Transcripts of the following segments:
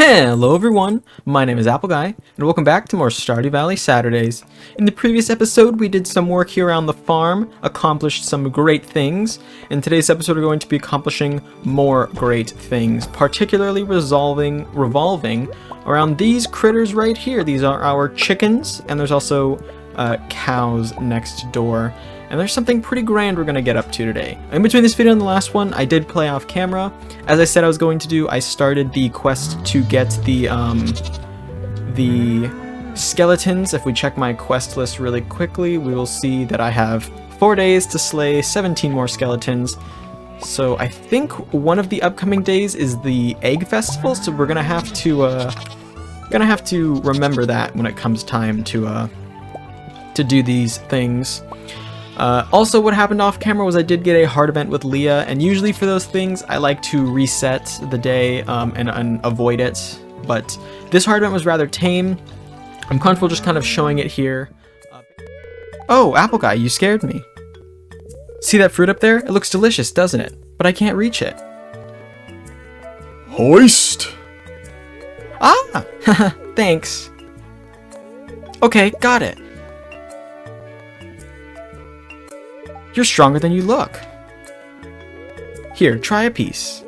Hello everyone, my name is Apple Guy, and welcome back to more Stardew Valley Saturdays. In the previous episode, we did some work here around the farm, accomplished some great things. In today's episode, we're going to be accomplishing more great things, particularly revolving around these critters right here. These are our chickens, and there's also cows next door. And there's something pretty grand we're going to get up to today. In between this video and the last one, I did play off camera. As I said I was going to do, I started the quest to get the skeletons. If we check my quest list really quickly, we will see that I have 4 days to slay 17 more skeletons. So I think one of the upcoming days is the egg festival, so we're going to have to remember that when it comes time to do these things. Also, what happened off camera was I did get a hard event with Leah, and usually for those things I like to reset the day and avoid it, but this hard event was rather tame. I'm comfortable just kind of showing it here. Oh, Apple Guy, you scared me. See that fruit up there? It looks delicious, doesn't it? But I can't reach it. Hoist! Ah! Thanks. Okay, got it. You're stronger than you look. Here, try a piece.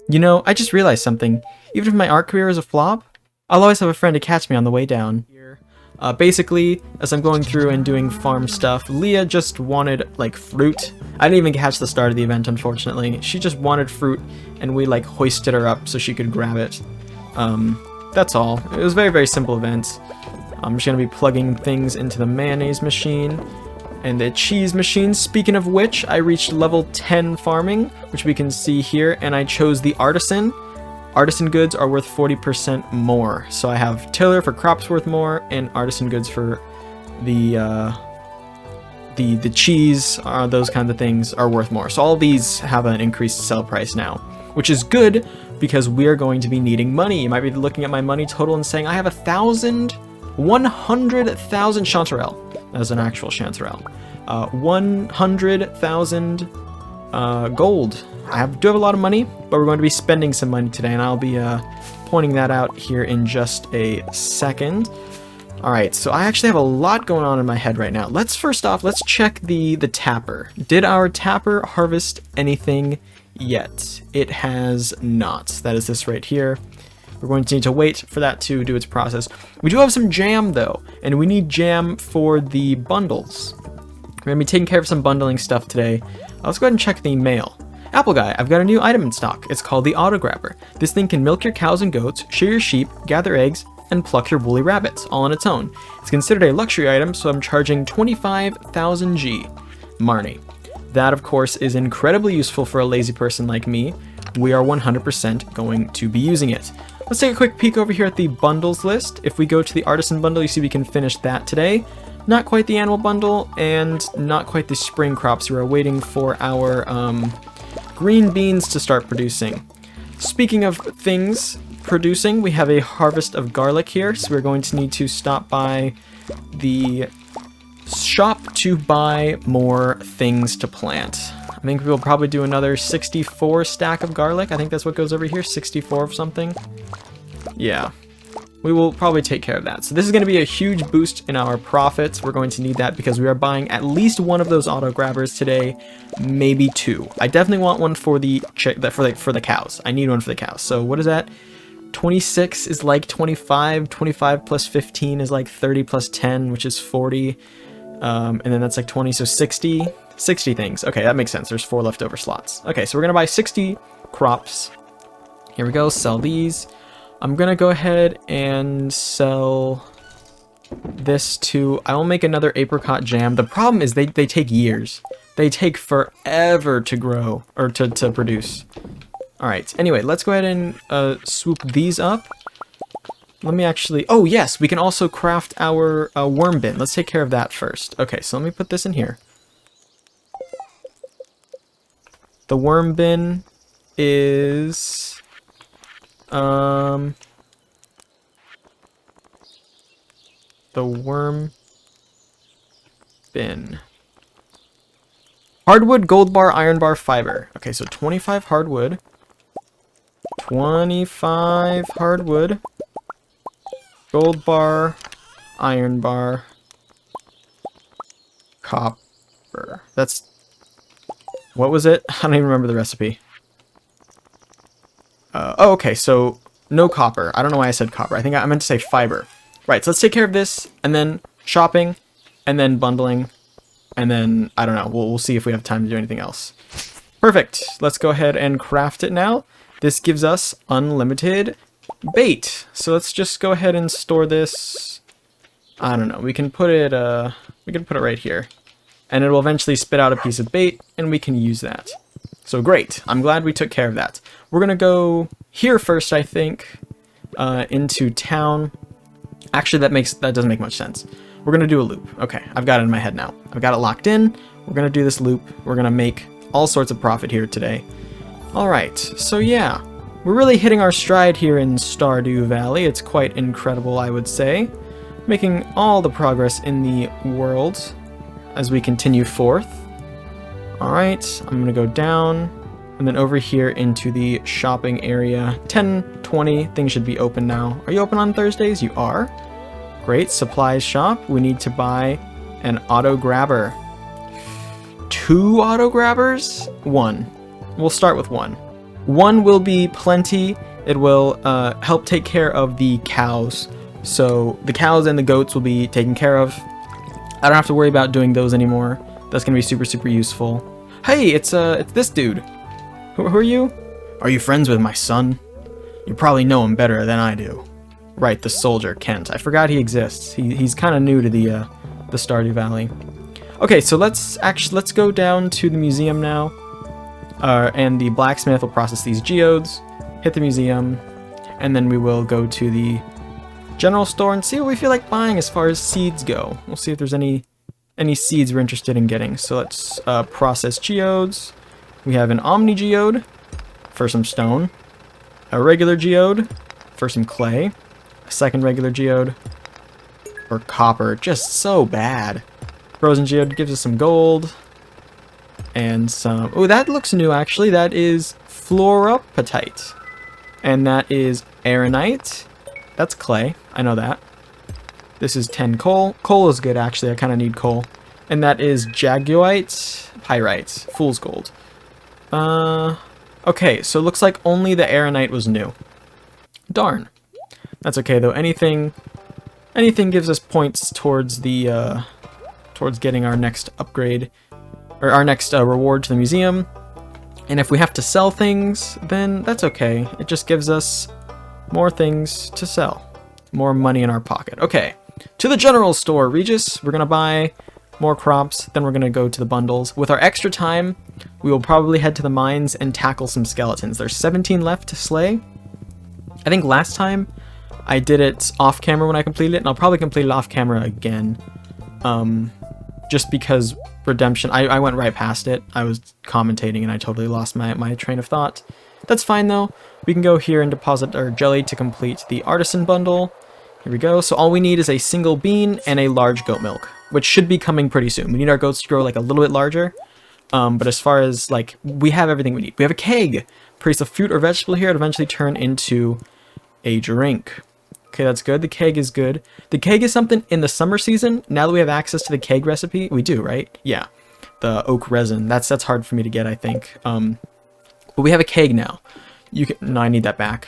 You know, I just realized something. Even if my art career is a flop, I'll always have a friend to catch me on the way down. Basically, as I'm going through and doing farm stuff, Leah just wanted, like, fruit. I didn't even catch the start of the event, unfortunately. She just wanted fruit, and we, like, hoisted her up so she could grab it. That's all. It was a very, very simple event. I'm just going to be plugging things into the mayonnaise machine and the cheese machine. Speaking of which, I reached level 10 farming, which we can see here, and I chose the Artisan. Artisan goods are worth 40% more. So I have tiller for crops worth more, and Artisan goods for the cheese, those kind of things are worth more. So all these have an increased sell price now, which is good because we are going to be needing money. You might be looking at my money total and saying, I have 100,000 chanterelle. That is an actual chanterelle. 100,000 gold. I do have a lot of money, but we're going to be spending some money today, and I'll be pointing that out here in just a second. Alright, so I actually have a lot going on in my head right now. Let's check the tapper. Did our tapper harvest anything yet? It has not. That is this right here. We're going to need to wait for that to do its process. We do have some jam though, and we need jam for the bundles. We're going to be taking care of some bundling stuff today. Let's go ahead and check the mail. Apple Guy, I've got a new item in stock. It's called the Auto Grabber. This thing can milk your cows and goats, shear your sheep, gather eggs, and pluck your woolly rabbits, all on its own. It's considered a luxury item, so I'm charging 25,000 G. Marnie. That, of course, is incredibly useful for a lazy person like me. We are 100% going to be using it. Let's take a quick peek over here at the bundles list. If we go to the Artisan bundle, you see we can finish that today. Not quite the animal bundle, and not quite the spring crops. We are waiting for our green beans to start producing. Speaking of things producing, we have a harvest of garlic here, so we're going to need to stop by the shop to buy more things to plant. I think we'll probably do another 64 stack of garlic. I think that's what goes over here, 64 of something. Yeah, we will probably take care of that. So this is going to be a huge boost in our profits. We're going to need that because we are buying at least one of those auto grabbers today, maybe two. I definitely want one for the cows. I need one for the cows. So what is that? 26 is like 25. 25 plus 15 is like 30 plus 10, which is 40. And then that's like 20, so 60 things. Okay, that makes sense. There's 4 leftover slots. Okay, so we're gonna buy 60 crops. Here we go, sell these. I'm gonna go ahead and sell this too. I will make another apricot jam. The problem is they take years. They take forever to grow, or to produce. Alright, anyway, let's go ahead and swoop these up. Let me actually... Oh, yes! We can also craft our worm bin. Let's take care of that first. Okay, so let me put this in here. The worm bin is... The worm bin. Hardwood, gold bar, iron bar, fiber. Okay, so 25 hardwood. 25 hardwood. Gold bar, iron bar, copper. That's... What was it? I don't even remember the recipe. Oh, okay, so no copper. I don't know why I said copper. I think I meant to say fiber. Right, so let's take care of this, and then shopping, and then bundling, and then, I don't know, we'll see if we have time to do anything else. Perfect. Let's go ahead and craft it now. This gives us unlimited bait. So let's just go ahead and store this. I don't know, we can put it right here. And it will eventually spit out a piece of bait, and we can use that. So great. I'm glad we took care of that. We're gonna go here first, I think, into town. Actually, that doesn't make much sense. We're gonna do a loop. Okay, I've got it in my head now. I've got it locked in. We're gonna do this loop. We're gonna make all sorts of profit here today. Alright, so yeah. We're really hitting our stride here in Stardew Valley. It's quite incredible, I would say. Making all the progress in the world as we continue forth. Alright, I'm gonna go down and then over here into the shopping area. 10:20, things should be open now. Are you open on Thursdays? You are. Great, supplies shop. We need to buy an auto grabber. 2 auto grabbers? 1. We'll start with 1. 1 will be plenty. It will help take care of the cows. So the cows and the goats will be taken care of. I don't have to worry about doing those anymore. That's gonna be super, super useful. Hey, it's this dude. Who are you? Are you friends with my son? You probably know him better than I do. Right, the soldier, Kent. I forgot he exists. He's kind of new to the Stardew Valley. Okay, so let's go down to the museum now. And the blacksmith will process these geodes, hit the museum, and then we will go to the general store and see what we feel like buying as far as seeds go. We'll see if there's any seeds we're interested in getting. So let's process geodes. We have an omni geode for some stone, a regular geode for some clay, a second regular geode for copper. Just so bad. Frozen geode gives us some gold and some... Oh, that looks new actually. That is fluoropatite, and that is aeronite. That's clay. I know that. This is 10 coal. Coal is good, actually. I kind of need coal. And that is jaguite, pyrite, fool's gold. Okay, so it looks like only the aeronite was new. Darn. That's okay, though. Anything gives us points towards the, towards getting our next upgrade, or our next reward to the museum. And if we have to sell things, then that's okay. It just gives us more things to sell. More money in our pocket. Okay, to the general store, Regis. We're gonna buy more crops, then we're gonna go to the bundles. With our extra time, we will probably head to the mines and tackle some skeletons. There's 17 left to slay. I think last time I did it off camera when I completed it, and I'll probably complete it off camera again. Just because redemption, I went right past it. I was commentating and I totally lost my train of thought. That's fine though. We can go here and deposit our jelly to complete the Artisan bundle. Here we go. So all we need is a single bean and a large goat milk, which should be coming pretty soon. We need our goats to grow like a little bit larger. But as far as like, we have everything we need. We have a keg. Place a fruit or vegetable here to eventually turn into a drink. Okay, that's good. The keg is good. The keg is something in the summer season. Now that we have access to the keg recipe, we do, right? Yeah. The oak resin. That's hard for me to get, I think. But we have a keg now. No, I need that back.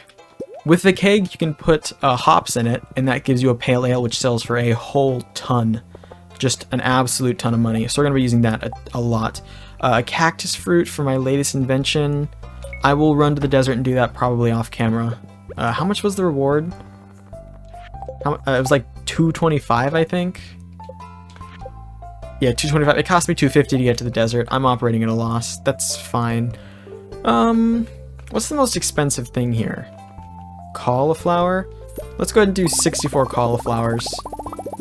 With the keg, you can put hops in it, and that gives you a pale ale, which sells for a whole ton. Just an absolute ton of money. So we're going to be using that a lot. A cactus fruit for my latest invention. I will run to the desert and do that probably off camera. How much was the reward? It was like 225, I think. Yeah, 225. It cost me 250 to get to the desert. I'm operating at a loss. That's fine. What's the most expensive thing here? Cauliflower? Let's go ahead and do 64 cauliflowers.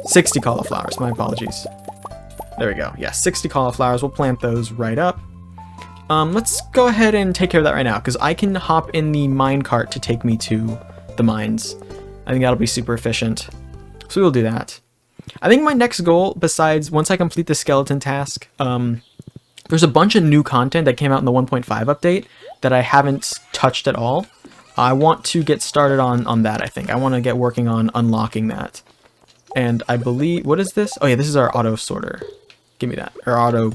60 cauliflowers, my apologies. There we go. Yeah, 60 cauliflowers. We'll plant those right up. Let's go ahead and take care of that right now, because I can hop in the mine cart to take me to the mines. I think that'll be super efficient. So we'll do that. I think my next goal, besides once I complete the skeleton task, There's a bunch of new content that came out in the 1.5 update that I haven't touched at all. I want to get started on that, I think. I want to get working on unlocking that. And I believe... What is this? Oh yeah, this is our auto sorter. Give me that. Or auto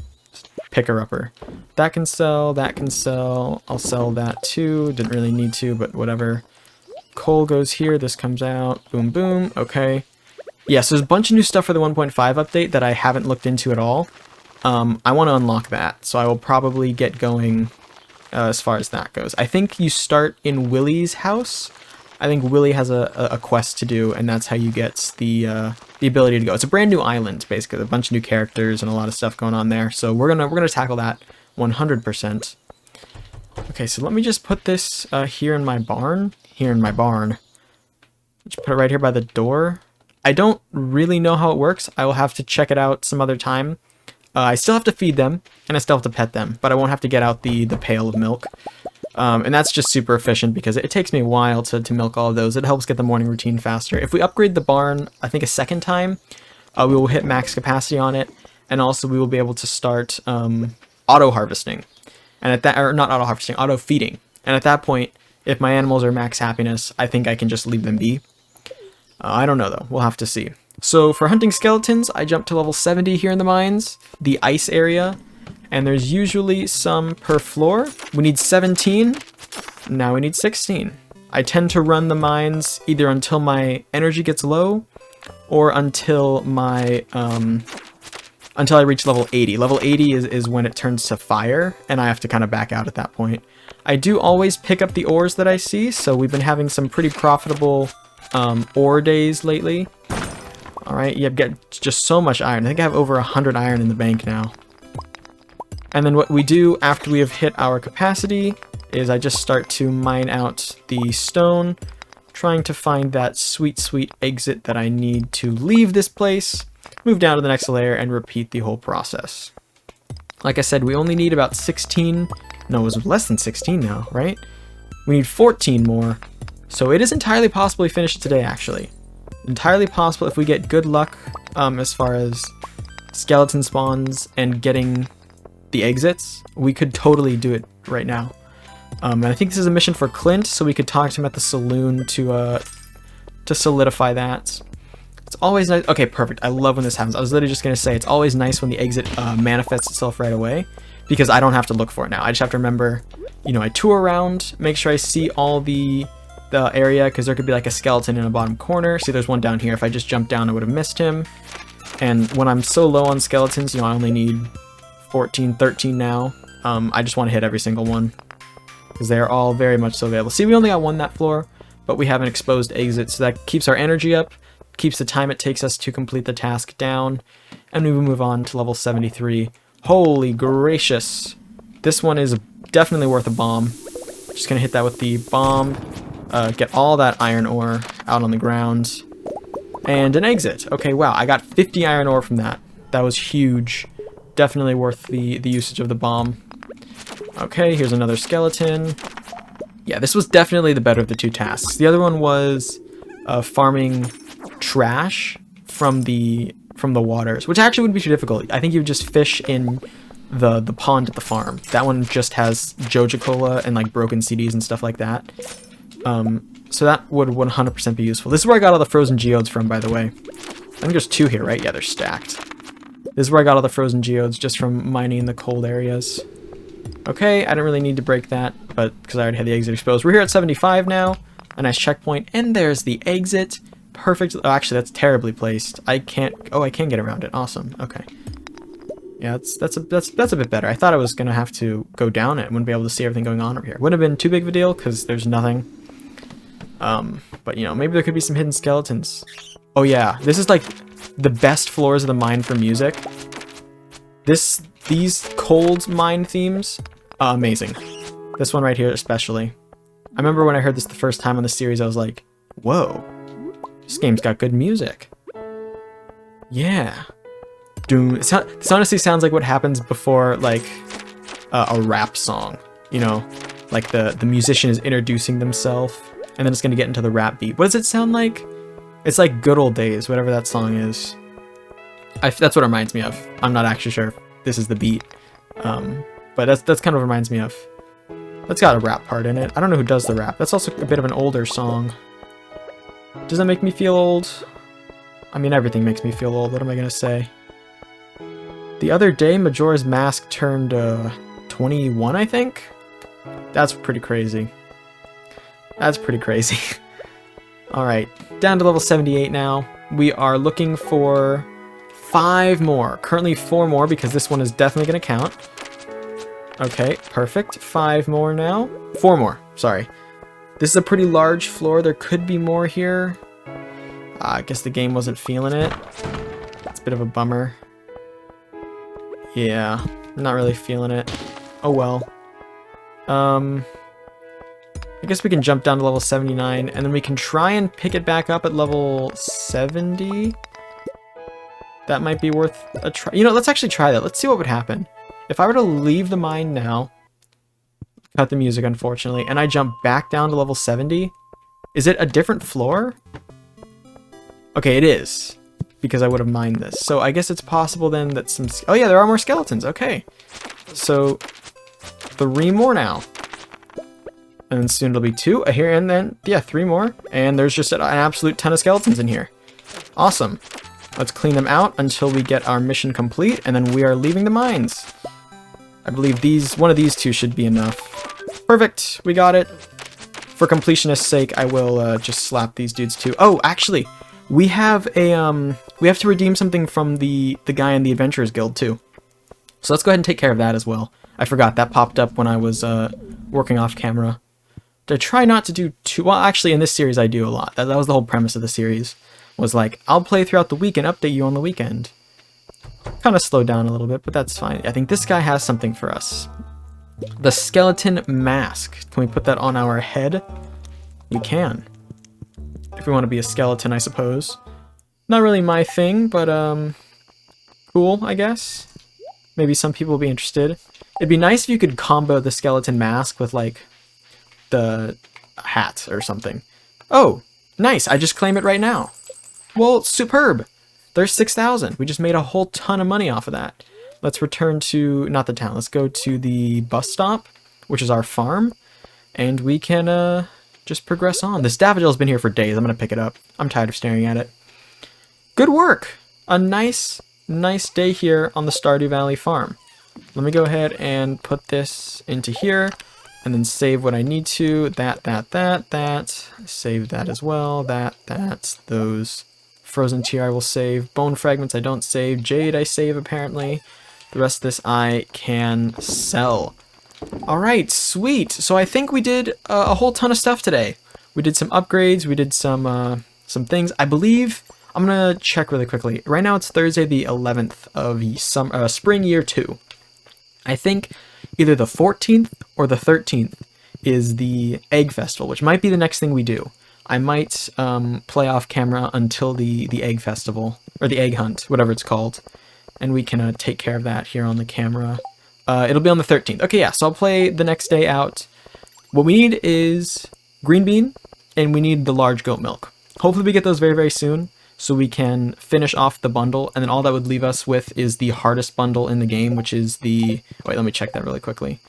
picker-upper. That can sell, that can sell. I'll sell that too. Didn't really need to, but whatever. Coal goes here, this comes out. Boom, boom. Okay. Yeah, so there's a bunch of new stuff for the 1.5 update that I haven't looked into at all. I want to unlock that, so I will probably get going as far as that goes. I think you start in Willie's house. I think Willie has a quest to do, and that's how you get the ability to go. It's a brand new island, basically, a bunch of new characters and a lot of stuff going on there. So we're gonna tackle that 100%. Okay, so let me just put this here in my barn. Here in my barn. Just put it right here by the door. I don't really know how it works. I will have to check it out some other time. I still have to feed them, and I still have to pet them, but I won't have to get out the pail of milk. And that's just super efficient because it takes me a while to milk all of those. It helps get the morning routine faster. If we upgrade the barn, I think a second time, we will hit max capacity on it, and also we will be able to start auto harvesting. And at that, or not auto harvesting, auto feeding. And at that point, if my animals are max happiness, I think I can just leave them be. I don't know though, we'll have to see. So for hunting skeletons, I jumped to level 70 here in the mines, the ice area, and there's usually some per floor. We need 17, now we need 16. I tend to run the mines either until my energy gets low, or until my, until I reach level 80. Level 80 is when it turns to fire, and I have to kind of back out at that point. I do always pick up the ores that I see, so we've been having some pretty profitable ore days lately. Alright, you get just so much iron. I think I have over 100 iron in the bank now. And then what we do after we have hit our capacity is I just start to mine out the stone, trying to find that sweet, sweet exit that I need to leave this place, move down to the next layer, and repeat the whole process. Like I said, we only need about 16... No, it was less than 16 now, right? We need 14 more. So it is entirely possible we finish today, actually. Entirely possible if we get good luck as far as skeleton spawns and getting the exits. We could totally do it right now. And I think this is a mission for Clint, so we could talk to him at the saloon to solidify that. It's always nice. Okay, perfect. I love when this happens. I was literally just going to say it's always nice when the exit manifests itself right away, because I don't have to look for it now. I just have to remember, you know, I tour around, make sure I see all the area, because there could be like a skeleton in a bottom corner. See, there's one down here. If I just jumped down, I would have missed him. And when I'm so low on skeletons, you know, I only need 14, 13 now. I just want to hit every single one, because they are all very much so available. See, we only got one that floor, but we have an exposed exit, so that keeps our energy up, keeps the time it takes us to complete the task down, and we will move on to level 73. Holy gracious. This one is definitely worth a bomb. Just gonna hit that with the bomb. Get all that iron ore out on the ground. And an exit. Okay, wow, I got 50 iron ore from that. That was huge. Definitely worth the usage of the bomb. Okay, here's another skeleton. Yeah, this was definitely the better of the two tasks. The other one was farming trash from the waters, which actually wouldn't be too difficult. I think you would just fish in the pond at the farm. That one just has Joja Cola and like broken CDs and stuff like that. So that would 100% be useful. This is where I got all the frozen geodes from, by the way. I think there's two here, right? Yeah, they're stacked. This is where I got all the frozen geodes, just from mining in the cold areas. Okay, I don't really need to break that, but because I already had the exit exposed. We're here at 75 now. A nice checkpoint, and there's the exit. Perfect. Oh, actually, that's terribly placed. I can't. Oh, I can get around it. Awesome. Okay. Yeah, that's a bit better. I thought I was gonna have to go down it. Wouldn't be able to see everything going on over here. Wouldn't have been too big of a deal because there's nothing. But you know, maybe there could be some hidden skeletons. Oh yeah, this is like the best floors of the mine for music. These cold mine themes, amazing. This one right here especially. I remember when I heard this the first time on the series, I was like, whoa, this game's got good music. Yeah. Doom. This honestly sounds like what happens before like a rap song, you know, like the musician is introducing themselves and then it's gonna get into the rap beat. What does it sound like? It's like Good Old Days, whatever that song is. That's what it reminds me of. I'm not actually sure if this is the beat, But that's kind of reminds me of. That's got a rap part in it. I don't know who does the rap. That's also a bit of an older song. Does that make me feel old? I mean, everything makes me feel old. What am I gonna say? The other day, Majora's Mask turned 21, I think? That's pretty crazy. That's pretty crazy. Alright, down to level 78 now. We are looking for 5 more. Currently 4 more because this one is definitely going to count. Okay, perfect. 5 more now. 4 more, sorry. This is a pretty large floor. There could be more here. I guess the game wasn't feeling it. It's a bit of a bummer. Yeah, not really feeling it. Oh well. I guess we can jump down to level 79, and then we can try and pick it back up at level 70. That might be worth a try. You know, let's actually try that. Let's see what would happen. If I were to leave the mine now, cut the music unfortunately, and I jump back down to level 70, is it a different floor? Okay, it is, because I would have mined this. So I guess it's possible then that some... Oh yeah, there are more skeletons. Okay. So 3 more now. And then soon it'll be 2 here, and then, yeah, 3 more. And there's just an absolute ton of skeletons in here. Awesome. Let's clean them out until we get our mission complete, and then we are leaving the mines. I believe one of these 2 should be enough. Perfect, we got it. For completionist's sake, I will just slap these dudes too. Oh, actually, we have a we have to redeem something from the guy in the Adventurers Guild too. So let's go ahead and take care of that as well. I forgot that popped up when I was working off camera. I try not to do too well. Actually, in this series, I do a lot. That was the whole premise of the series. Was like, I'll play throughout the week and update you on the weekend. Kind of slowed down a little bit, but that's fine. I think this guy has something for us. The skeleton mask. Can we put that on our head? We can. If we want to be a skeleton, I suppose. Not really my thing, but cool, I guess. Maybe some people will be interested. It'd be nice if you could combo the skeleton mask with like the hat or something. Oh, nice. I just claim it right now. Well, superb. There's 6,000. We just made a whole ton of money off of that. Let's return to, not the town, let's go to the bus stop, which is our farm, and we can just progress on. This daffodil's been here for days. I'm going to pick it up. I'm tired of staring at it. Good work. A nice day here on the Stardew Valley farm. Let me go ahead and put this into here. And then save what I need to. That. Save that as well. That. Those. Frozen tear I will save. Bone fragments I don't save. Jade I save apparently. The rest of this I can sell. Alright, sweet. So I think we did a whole ton of stuff today. We did some upgrades. We did some things. I believe... I'm going to check really quickly. Right now it's Thursday the 11th of spring year 2. I think... either the 14th or the 13th is the egg festival, which might be the next thing we do. I might play off camera until the egg festival, or the egg hunt, whatever it's called, and we can take care of that here on the camera. It'll be on the 13th. Okay, yeah, so I'll play the next day out. What we need is green bean, and we need the large goat milk. Hopefully we get those very, very soon, so we can finish off the bundle, and then all that would leave us with is the hardest bundle in the game, which is the... Wait, let me check that really quickly.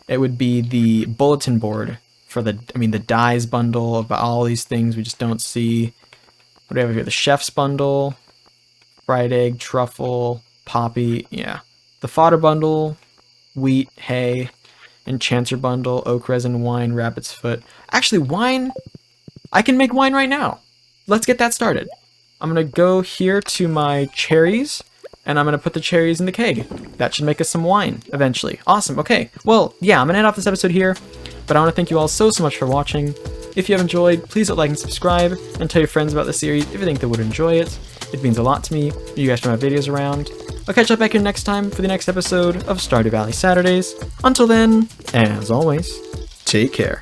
It would be the bulletin board for the dyes bundle of all these things we just don't see. What do we have here? The chef's bundle, fried egg, truffle, poppy, yeah. The fodder bundle, wheat, hay, enchanter bundle, oak resin, wine, rabbit's foot. Actually, wine, I can make wine right now. Let's get that started. I'm going to go here to my cherries, and I'm going to put the cherries in the keg. That should make us some wine, eventually. Awesome, okay. Well, yeah, I'm going to end off this episode here, but I want to thank you all so much for watching. If you have enjoyed, please hit like and subscribe, and tell your friends about the series if you think they would enjoy it. It means a lot to me. You guys show my videos around. I'll catch up back here next time for the next episode of Stardew Valley Saturdays. Until then, as always, take care.